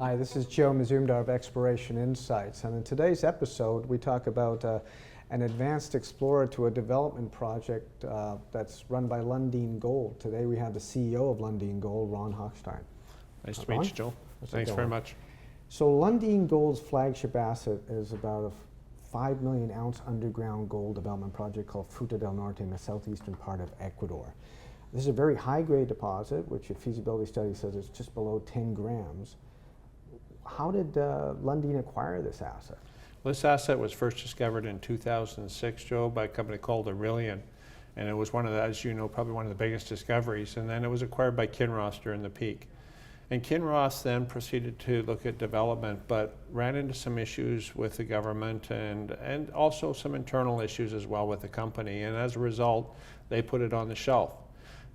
Hi, this is Joe Mazumdar of Exploration Insights, and in today's episode we talk about an advanced explorer to a development project that's run by Lundin Gold. Today we have the CEO of Lundin Gold, Ron Hochstein. Nice to meet you, Joe. Thanks very much. So Lundin Gold's flagship asset is about a 5 million ounce underground gold development project called Fruta del Norte in the southeastern part of Ecuador. This is a very high-grade deposit, which a feasibility study says is just below 10 grams. How did Lundin acquire this asset? This asset was first discovered in 2006, Joe, by a company called Lundin, and it was one of the, as you know, probably one of the biggest discoveries. And then it was acquired by Kinross during the peak. And Kinross then proceeded to look at development, but ran into some issues with the government and also some internal issues as well with the company. And as a result, they put it on the shelf.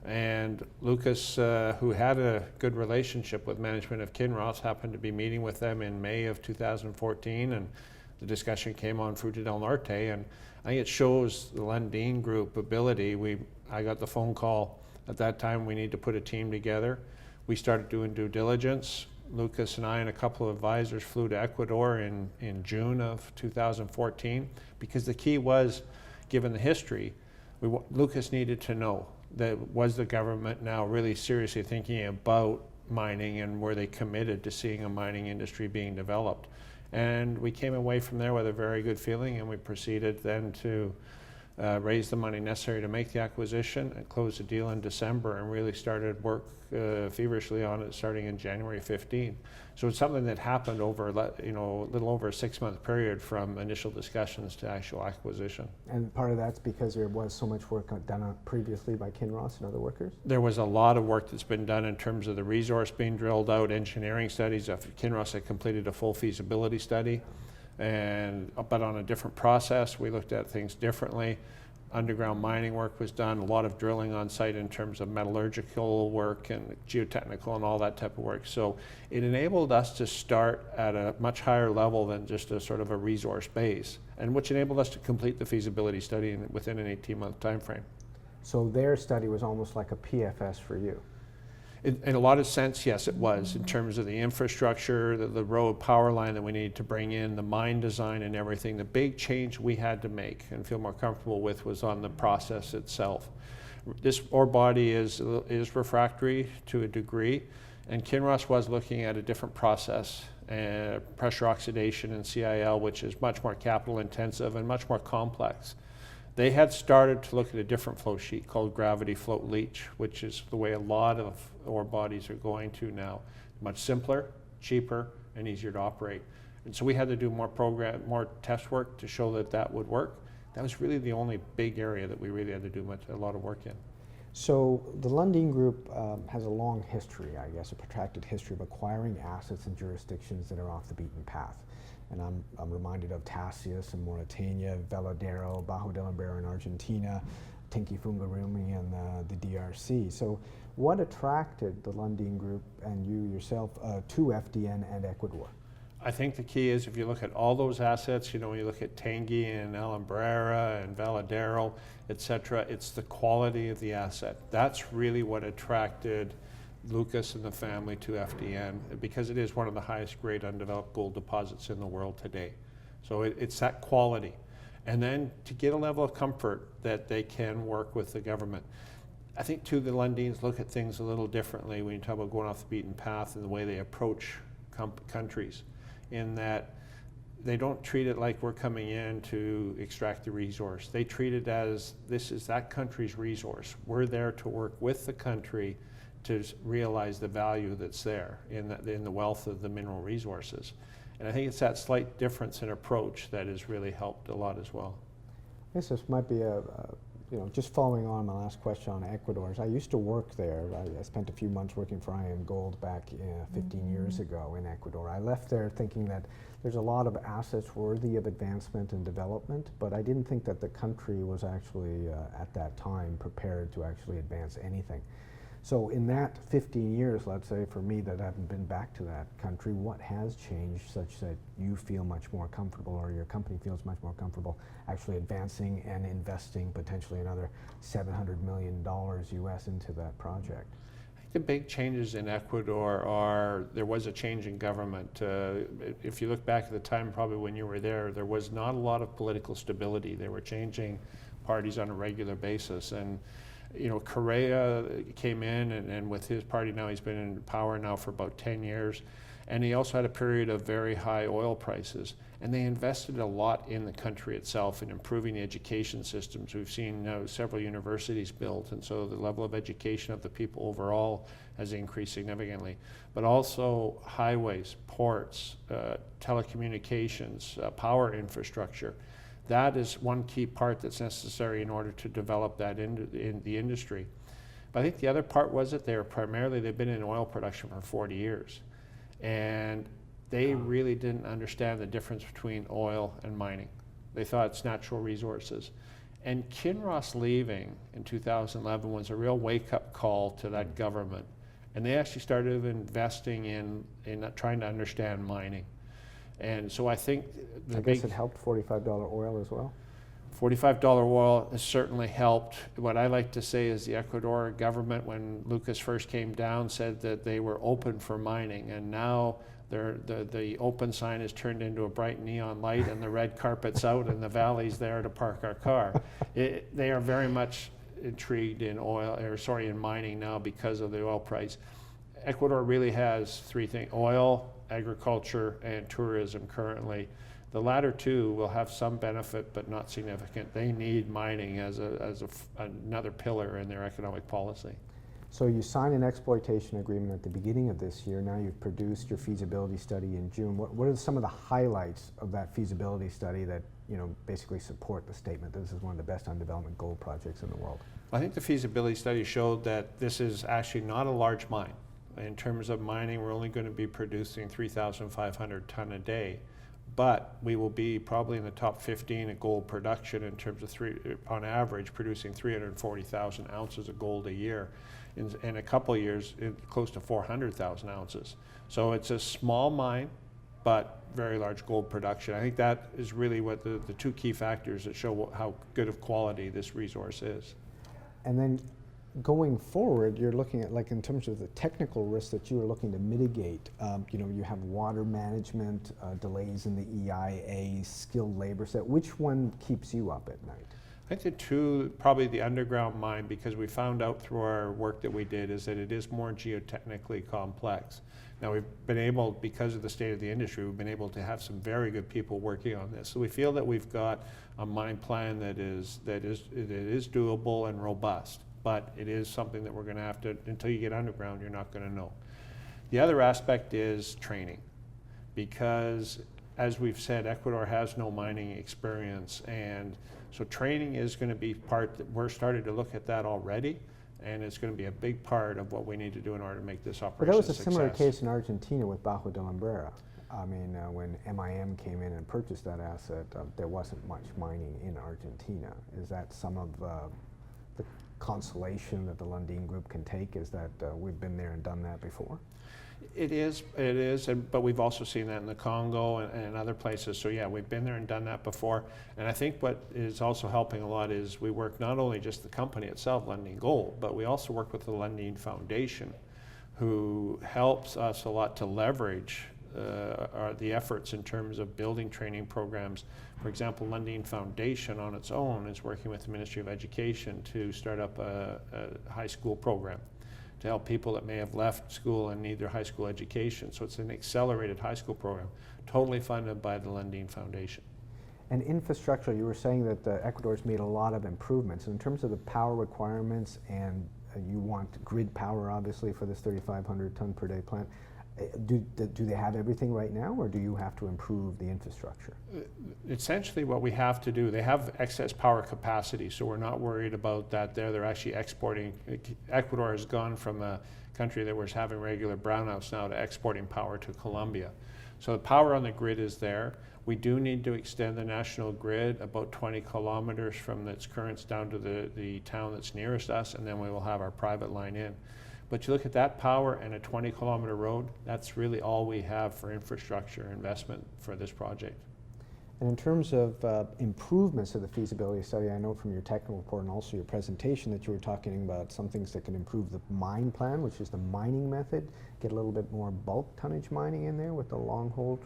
And Lucas, who had a good relationship with management of Kinross, happened to be meeting with them in May of 2014, and the discussion came on Fruta del Norte, and I think it shows the Lundin Group ability. I got the phone call at that time, we need to put a team together. We started doing due diligence. Lucas and I and a couple of advisors flew to Ecuador in June of 2014, because the key was, given the history, Lucas needed to know that was the government now really seriously thinking about mining, and were they committed to seeing a mining industry being developed. And we came away from there with a very good feeling, and we proceeded then to raise the money necessary to make the acquisition and close the deal in December, and really started work feverishly on it starting in January 15. So it's something that happened over a little over a 6-month period from initial discussions to actual acquisition. And part of that's because there was so much work done on previously by Kinross and other workers? There was a lot of work that's been done in terms of the resource being drilled out, engineering studies. Kinross had completed a full feasibility study, but on a different process. We looked at things differently. Underground mining work was done, a lot of drilling on site in terms of metallurgical work and geotechnical and all that type of work. So it enabled us to start at a much higher level than just a sort of a resource base, and which enabled us to complete the feasibility study within an 18-month time frame. So their study was almost like a PFS for you? In a lot of sense, yes, it was, in terms of the infrastructure, the road power line that we needed to bring in, the mine design and everything. The big change we had to make and feel more comfortable with was on the process itself. This ore body is refractory to a degree, and Kinross was looking at a different process, pressure oxidation and CIL, which is much more capital intensive and much more complex. They had started to look at a different flow sheet called gravity float leach, which is the way a lot of ore bodies are going to now. Much simpler, cheaper, and easier to operate. And so we had to do more test work to show that that would work. That was really the only big area that we really had to do a lot of work in. So the Lundin Group has a long history, I guess, a protracted history of acquiring assets in jurisdictions that are off the beaten path. And I'm reminded of Tacius in Mauritania, Veladero, Bajo del Imbero in Argentina, Tinquifunguirumi in the DRC. So what attracted the Lundin Group and you yourself to FDN and Ecuador? I think the key is, if you look at all those assets, when you look at Tangui and Alumbrera and Veladero, et cetera, it's the quality of the asset. That's really what attracted Lucas and the family to FDN, because it is one of the highest grade undeveloped gold deposits in the world today. So it's that quality. And then to get a level of comfort that they can work with the government. I think too, the Lundins look at things a little differently when you talk about going off the beaten path and the way they approach countries, in that they don't treat it like we're coming in to extract the resource. They treat it as, this is that country's resource. We're there to work with the country to realize the value that's there in the wealth of the mineral resources. And I think it's that slight difference in approach that has really helped a lot as well. I guess this might be just following on my last question on Ecuador. I used to work there. I spent a few months working for IAM Gold back 15 years ago in Ecuador. I left there thinking that there's a lot of assets worthy of advancement and development, but I didn't think that the country was actually, at that time, prepared to actually advance anything. So in that 15 years, let's say, for me that haven't been back to that country, what has changed such that you feel much more comfortable, or your company feels much more comfortable actually advancing and investing potentially another $700 million US into that project? The big changes in Ecuador are, there was a change in government. If you look back at the time, probably when you were there was not a lot of political stability. They were changing parties on a regular basis. And Correa came in, and with his party now, he's been in power now for about 10 years. And he also had a period of very high oil prices. And they invested a lot in the country itself in improving the education systems. We've seen several universities built, and so the level of education of the people overall has increased significantly. But also highways, ports, telecommunications, power infrastructure. That is one key part that's necessary in order to develop that in the industry. But I think the other part was that they've been in oil production for 40 years. And they really didn't understand the difference between oil and mining. They thought it's natural resources. And Kinross leaving in 2011 was a real wake-up call to that government. And they actually started investing in trying to understand mining. And so I think I guess it helped $45 oil as well? $45 oil has certainly helped. What I like to say is the Ecuadorian government, when Lucas first came down, said that they were open for mining, and now the open sign is turned into a bright neon light, and the red carpet's out, and the valley's there to park our car. They are very much intrigued in in mining now because of the oil price. Ecuador really has three things: oil, agriculture, and tourism currently. The latter two will have some benefit, but not significant. They need mining as another pillar in their economic policy. So you signed an exploitation agreement at the beginning of this year. Now you've produced your feasibility study in June. What are some of the highlights of that feasibility study that basically support the statement that this is one of the best undeveloped gold projects in the world? I think the feasibility study showed that this is actually not a large mine. In terms of mining, we're only going to be producing 3,500 ton a day. But we will be probably in the top 15 at gold production in terms of on average, producing 340,000 ounces of gold a year. In a couple of years, close to 400,000 ounces. So it's a small mine, but very large gold production. I think that is really what the two key factors that show how good of quality this resource is. And then going forward, you're looking at, like, in terms of the technical risks that you are looking to mitigate. You have water management, delays in the EIA, skilled labor set. Which one keeps you up at night? I think the two, probably the underground mine, because we found out through our work that we did is that it is more geotechnically complex. Now we've been able, because of the state of the industry, we've been able to have some very good people working on this. So we feel that we've got a mine plan that is doable and robust. But it is something that we're going to have to, until you get underground, you're not going to know. The other aspect is training, because as we've said, Ecuador has no mining experience, and so training is going to be part that we're starting to look at that already, and it's going to be a big part of what we need to do in order to make this operation a success. But that was a similar case in Argentina with Bajo de la Umbrera. I mean, when MIM came in and purchased that asset, there wasn't much mining in Argentina. Is that some of the consolation that the Lundin Group can take, is that we've been there and done that before? It is, but we've also seen that in the Congo and other places. So yeah, we've been there and done that before. And I think what is also helping a lot is we work not only just the company itself, Lundin Gold, but we also work with the Lundin Foundation, who helps us a lot to leverage the efforts in terms of building training programs. For example, Lundin Foundation on its own is working with the Ministry of Education to start up a high school program to help people that may have left school and need their high school education. So it's an accelerated high school program, totally funded by the Lundin Foundation. And infrastructure, you were saying that Ecuador's made a lot of improvements. In terms of the power requirements, and you want grid power, obviously, for this 3,500 ton per day plant. Do they have everything right now, or do you have to improve the infrastructure? Essentially what we have to do, they have excess power capacity, so we're not worried about that there. They're actually exporting. Ecuador has gone from a country that was having regular brownouts now to exporting power to Colombia. So the power on the grid is there. We do need to extend the national grid about 20 kilometers from its currents down to the town that's nearest us, and then we will have our private line in. But you look at that power and a 20-kilometer road, that's really all we have for infrastructure investment for this project. And in terms of improvements of the feasibility study, I know from your technical report and also your presentation that you were talking about some things that can improve the mine plan, which is the mining method, get a little bit more bulk tonnage mining in there with the long hole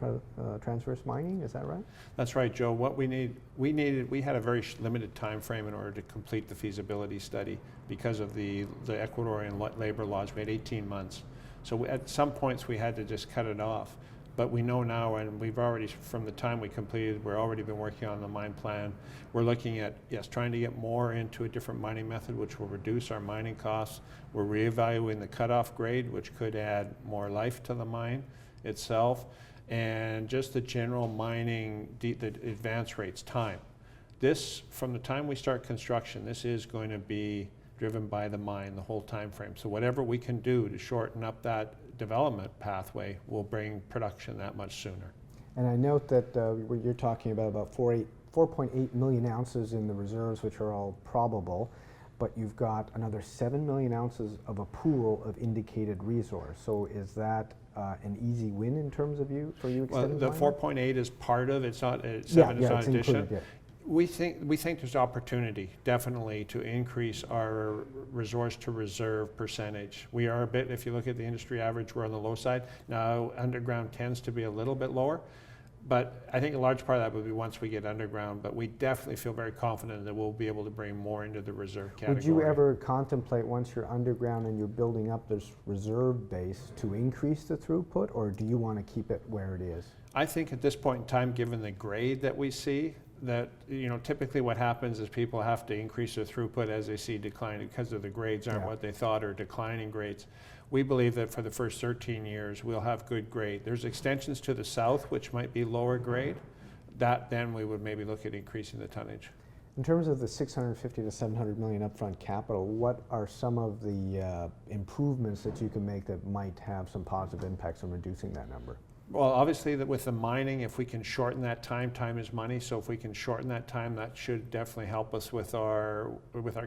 transverse mining, is that right? That's right, Joe. What we had a very limited time frame in order to complete the feasibility study because of the Ecuadorian labor laws. We had 18 months. So at some points we had to just cut it off. But we know now, and we've already, from the time we completed, we're already been working on the mine plan. We're looking at, yes, trying to get more into a different mining method, which will reduce our mining costs. We're reevaluating the cutoff grade, which could add more life to the mine itself. And just the general mining, the advance rates, time. This, from the time we start construction, this is going to be driven by the mine the whole time frame. So whatever we can do to shorten up that development pathway will bring production that much sooner. And I note that you're talking about 4.8 million ounces in the reserves, which are all probable, but you've got another 7 million ounces of a pool of indicated resource. So is that an easy win in terms of for you extending the mining? 4.8 is part of, it's not, 7 is not it's addition. included, yeah. We think there's opportunity, definitely, to increase our resource to reserve percentage. We are a bit, if you look at the industry average, we're on the low side. Now, underground tends to be a little bit lower, but I think a large part of that would be once we get underground, but we definitely feel very confident that we'll be able to bring more into the reserve category. Would you ever contemplate, once you're underground and you're building up this reserve base, to increase the throughput, or do you want to keep it where it is? I think at this point in time, given the grade that we see, that, you know, typically what happens is people have to increase their throughput as they see declining because of the grades aren't what they thought, or declining grades. We believe that for the first 13 years we'll have good grade. There's extensions to the south which might be lower grade. That then we would maybe look at increasing the tonnage. In terms of the 650 to 700 million upfront capital, what are some of the improvements that you can make that might have some positive impacts on reducing that number? Well, obviously that with the mining, if we can shorten that time is money. So if we can shorten that time, that should definitely help us with our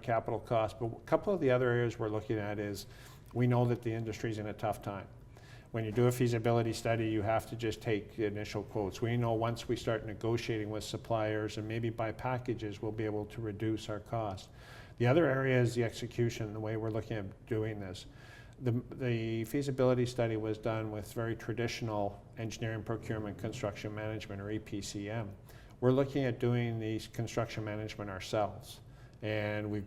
capital costs. But a couple of the other areas we're looking at is, we know that the industry's in a tough time. When you do a feasibility study, you have to just take the initial quotes. We know once we start negotiating with suppliers and maybe buy packages, we'll be able to reduce our costs. The other area is the execution, the way we're looking at doing this. The feasibility study was done with very traditional engineering, procurement, construction management, or EPCM. We're looking at doing these construction management ourselves. And we've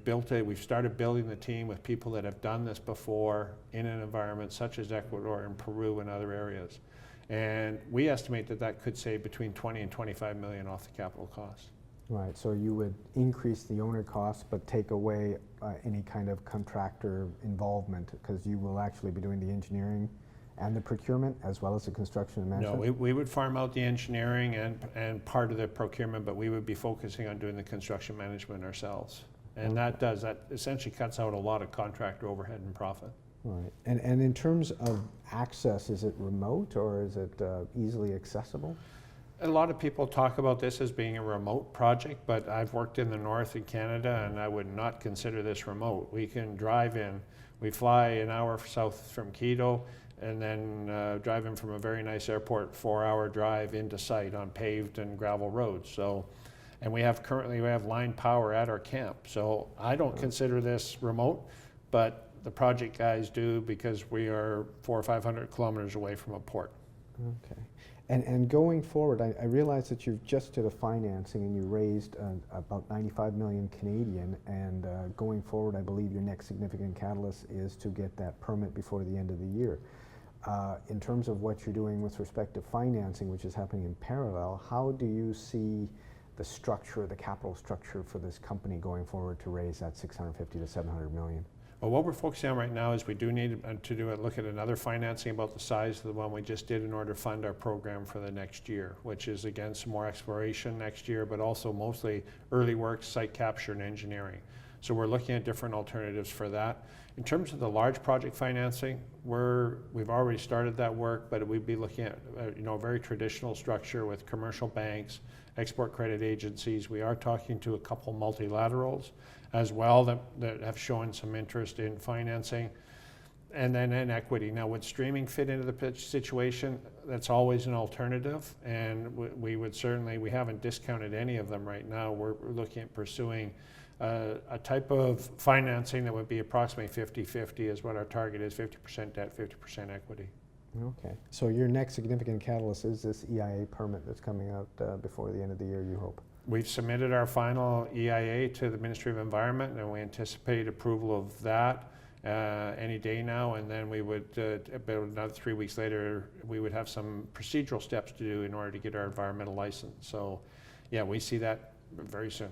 started building the team with people that have done this before in an environment such as Ecuador and Peru and other areas. And we estimate that that could save between 20 and 25 million off the capital cost. Right, so you would increase the owner costs but take away any kind of contractor involvement, because you will actually be doing the engineering and the procurement as well as the construction and management? No, we would farm out the engineering and part of the procurement, but we would be focusing on doing the construction management ourselves. And that essentially cuts out a lot of contractor overhead and profit. Right, and in terms of access, is it remote or is it easily accessible? A lot of people talk about this as being a remote project, but I've worked in the north in Canada and I would not consider this remote. We can drive in. We fly an hour south from Quito and then drive in from a very nice airport, 4-hour drive into site on paved and gravel roads. So, and currently we have line power at our camp. So I don't consider this remote, but the project guys do, because we are 400 or 500 kilometers away from a port. Okay. And going forward, I realize that you've just did a financing and you raised about 95 million Canadian, and going forward, I believe your next significant catalyst is to get that permit before the end of the year. In terms of what you're doing with respect to financing, which is happening in parallel, how do you see the structure, the capital structure for this company going forward to raise that 650 to 700 million? Well, what we're focusing on right now is we do need to look at another financing about the size of the one we just did in order to fund our program for the next year, which is, again, some more exploration next year, but also mostly early works, site capture, and engineering. So we're looking at different alternatives for that. In terms of the large project financing, we've already started that work, but we'd be looking at a very traditional structure with commercial banks, export credit agencies. We are talking to a couple multilaterals as well that have shown some interest in financing. And then in equity. Now, would streaming fit into the pitch situation? That's always an alternative, and we would certainly, we haven't discounted any of them right now. We're looking at pursuing a type of financing that would be approximately 50-50 is what our target is, 50% debt, 50% equity. Okay. So your next significant catalyst is this EIA permit that's coming out before the end of the year, you hope? We've submitted our final EIA to the Ministry of Environment, and we anticipate approval of that any day now, and then we would, about another 3 weeks later, we would have some procedural steps to do in order to get our environmental license. So yeah, we see that very soon.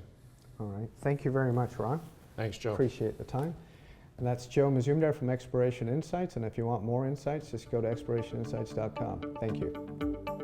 All right. Thank you very much, Ron. Thanks, Joe. Appreciate the time. And that's Joe Mazumdar from Exploration Insights, and if you want more insights, just go to explorationinsights.com. Thank you.